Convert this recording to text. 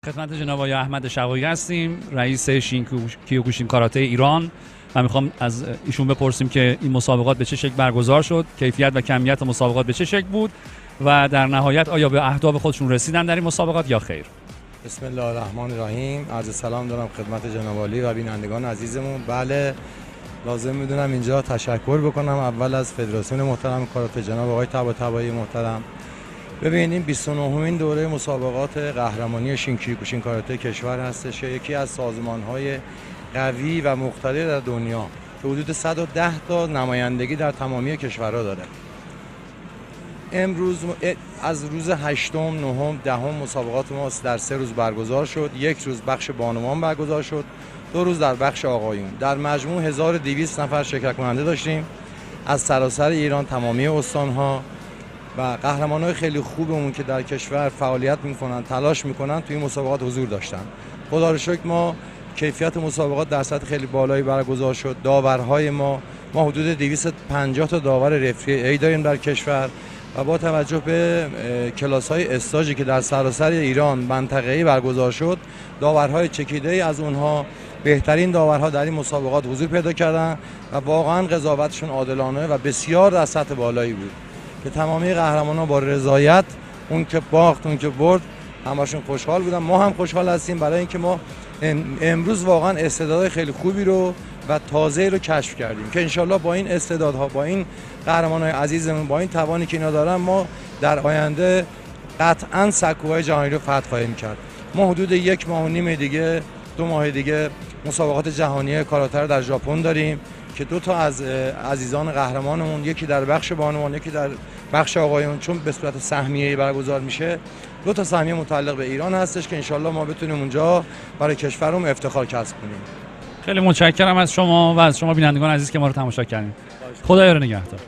خدمت جناب آقای احمد شقایقی هستیم، رئیس کیوکوشین کاراته ایران. من میخوام از ایشون بپرسیم که این مسابقات به چه شکل برگزار شد، کیفیت و کمیت مسابقات به چه شکل بود و در نهایت آیا به اهداف خودشون رسیدن در این مسابقات یا خیر. بسم الله الرحمن الرحیم. عرض سلام دارم خدمت جناب عالی و بینندگان عزیزمون. بله، لازم میدونم اینجا تشکر بکنم اول از فدراسیون محترم کاراته جناب آقای طباطبایی محترم. ببینید 29مین دوره مسابقات قهرمانی کیوکوشین کاراته کشور هستش، یکی از سازمان‌های قوی و مقتدر در دنیا که حدود 110 تا نمایندگی در تمامی کشورها داره. امروز از روز 8م، 9م، 10م مسابقات ما در 3 روز برگزار شد. یک روز بخش بانوان برگزار شد، 2 روز در بخش آقایون. در مجموع 1200 نفر شرکت کننده داشتیم از سراسر ایران، تمامی استان‌ها و قهرمان‌های خیلی خوبمون که در کشور فعالیت می‌کنن، تلاش می‌کنن توی این مسابقات حضور داشتن. خدا رو شکر ما کیفیت مسابقات در سطح خیلی بالایی برگزار شد. داورهای ما حدود 250 تا داور رفری داریم در کشور و با توجه به کلاس‌های استاژی که در سراسر ایران منطقه‌ای برگزار شد، داورهای چکیده‌ای از اونها بهترین داورها در این مسابقات حضور پیدا کردن و واقعا قضاوتشون عادلانه و بسیار در سطح بالایی بود که تمامی قهرمانان با رضایت، اون که باخت اون که برد، همشون خوشحال بودن. ما هم خوشحال هستیم برای اینکه ما امروز واقعا استعدادهای خیلی خوبی رو و تازه رو کشف کردیم که انشالله با این استعدادها، با این قهرمانای عزیزمون، با این توانی که اینا دارن، ما در آینده قطعا سکوهای جهانی رو فتح خواهیم کرد. ما حدود 1.5 ماه دیگه، 2 ماه دیگه مسابقات جهانی کاراته رو در ژاپن داریم که 2 تا از عزیزان قهرمانمون، یکی در بخش بانوان یکی در بخش آقایون، چون به صورت سهمیه‌ای برگزار میشه، 2 تا سهمیه متعلق به ایران هستش که انشالله ما بتونیم اونجا برای کشورمون افتخار کسب کنیم. خیلی متشکرم از شما و از شما بینندگان عزیز که ما رو تماشا کردید. خدا یار نگهدار.